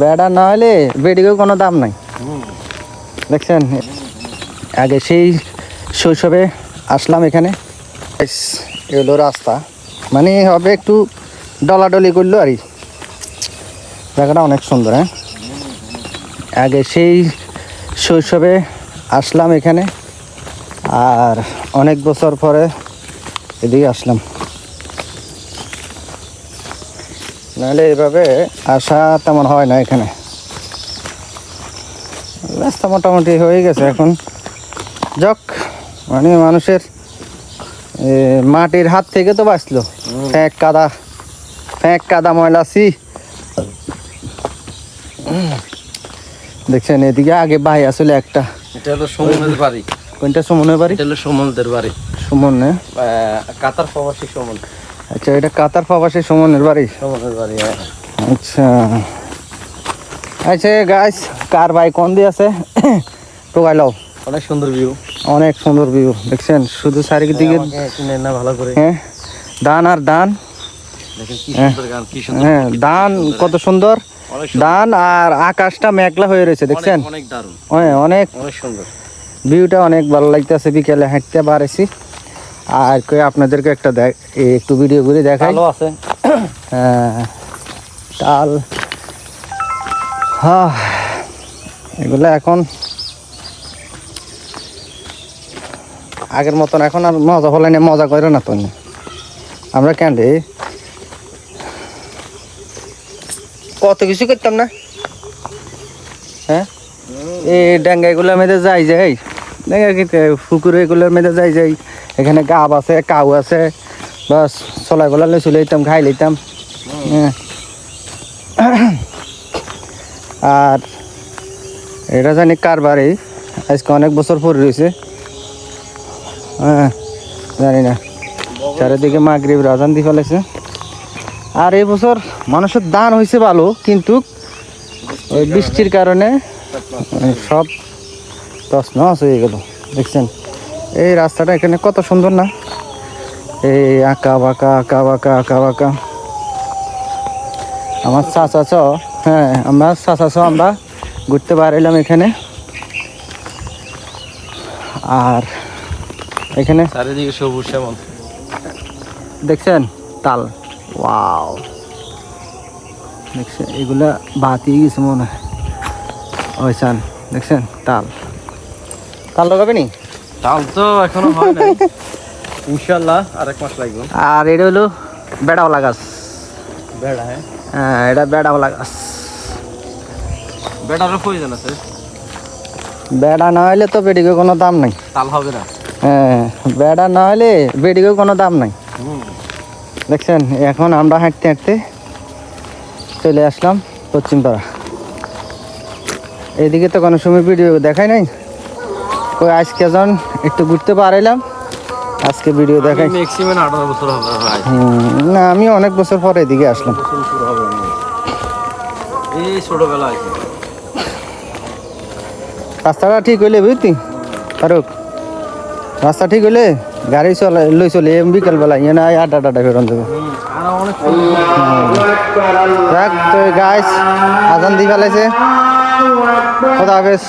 বেড়া না হলে বেডিকেও কোনো দাম নাই। দেখছেন, আগে সেই শৈশবে আসলাম এখানে। এলো রাস্তা, মানে হবে একটু ডলাডলি করলো আর জায়গাটা অনেক সুন্দর। হ্যাঁ, আগে সেই শৈশবে আসলাম এখানে, আর অনেক বছর পরে এদিকে আসলাম। নাহলে এভাবে আসা তেমন হয় না এখানে। রাস্তা মোটামুটি হয়ে গেছে এখন। যাক, মানে মানুষের মাটির হাত থেকে তো বাঁচলো। ফ্যাঁক কাদা ময়লাছি। দেখছেন, এদিকে আগে ভাই আসলে একটা, এটা হলো সুমনের বাড়ি। কোনটা সুমনের বাড়ি? এটা হলো সুমনদের বাড়ি। সুমন না, কাতার প্রবাসী সুমন। আচ্ছা, এটা কাতার প্রবাসী সুমনের বাড়ি। সুমনের বাড়ি, হ্যাঁ। আচ্ছা আচ্ছা গাইস, কার ভাই কোন দিয়ে আছে টোকাই লাও। অনেক সুন্দর ভিউ, অনেক সুন্দর ভিউ। দেখছেন শুধু চারিদিকে না ভালো করে, হ্যাঁ, ধান আর ধান। দেখেন কি সুন্দর গান, কি সুন্দর। হ্যাঁ, ধান কত সুন্দর, ধান আর আকাশটা মেঘলা হয়ে রয়েছে। দেখছেন, অনেক দারুণ, অনেক অনেক সুন্দর ভিউটা, অনেক ভালো লাগতেছে। বিকেলে হাঁটতে পারেছি, আর কই আপনাদেরকে একটা একটু ভিডিও করে দেখাই। ভালো আছে। হ্যাঁ, তাল, হ্যাঁ, এগুলো এখন আগের মতন এখন আর মজা হলে না, মজা করে না তো আমরা। কেন রে, কত কিছু করতাম না। হ্যাঁ, এই ডেঙ্গাইগুলোর মেয়েদের যাই ডেঙ্গা পুকুরে এগুলোর মেয়েদের যাই। এখানে গাব আছে, কাউ আছে, বাস চলাগুলা লই চলে যেতাম, খাই লইতাম। হ্যাঁ, আর এটা জানি কার বাড়ি, আজকে অনেক বছর পরে রয়েছে। হ্যাঁ, জানি না, চারিদিকে মাগরিব রাজান দিয়ে ফেলেছে। আর এই বছর মানুষের দান হয়েছে ভালো, কিন্তু ওই বৃষ্টির কারণে সব তছনছ হয়ে গেল। দেখছেন এই রাস্তাটা এখানে কত সুন্দর না, এই আঁকা বাঁকা আঁকা বাঁকা আঁকা বাঁকা। আমার চাচা, হ্যাঁ, আমার চাচা আমরা ঘুরতে বেড়াইলাম এখানে। আর এখানে চারিদিকে সবুজ শ্যামল। দেখছেন তাল, ওয়াও, দেখছেন এগুলা বাতি গেছে মনে হয়। ওই চান, দেখছেন তাল, তাল লাগাবে নি? তাল তো এখনো হয় নাই, ইনশাআল্লাহ আর এক মাস লাগবে। আর এটা হলো বেড়াওয়ালা গাছ। বেড়া, হ্যাঁ, এটা বেড়াওয়ালা গাছ। বেড়ারও প্রয়োজন আছে। বেড়া না হলে তো বেডিকে কোনো দাম নাই। তাল হবে না। হ্যাঁ, বেড়া না হলে বেডিকে কোনো দাম নাই। দেখছেন, এখন আমরা হাঁটতে হাঁটতে চলে আসলাম পশ্চিমপাড়া। এইদিকে তো কোনো সময় ভিডিও দেখাই নাই, কই আজকে যখন একটু ঘুরতে পারাইলাম, আজকে ভিডিও দেখাই। ম্যাক্সিমাম 18 বছর হবে। না, আমি অনেক বছর পরে এদিকে আসলাম। এই ছোটবেলায় রাস্তাটা ঠিক হইলে বুঝতি ফারুক, রাস্তা ঠিক হইলে গাড়ি লই চলে বিকেলবেলা ইয়ে না আড্ডা ফেরন যাবে। গাইস আজান দিয়ে ফেলেছে। খোদা হাফেজ।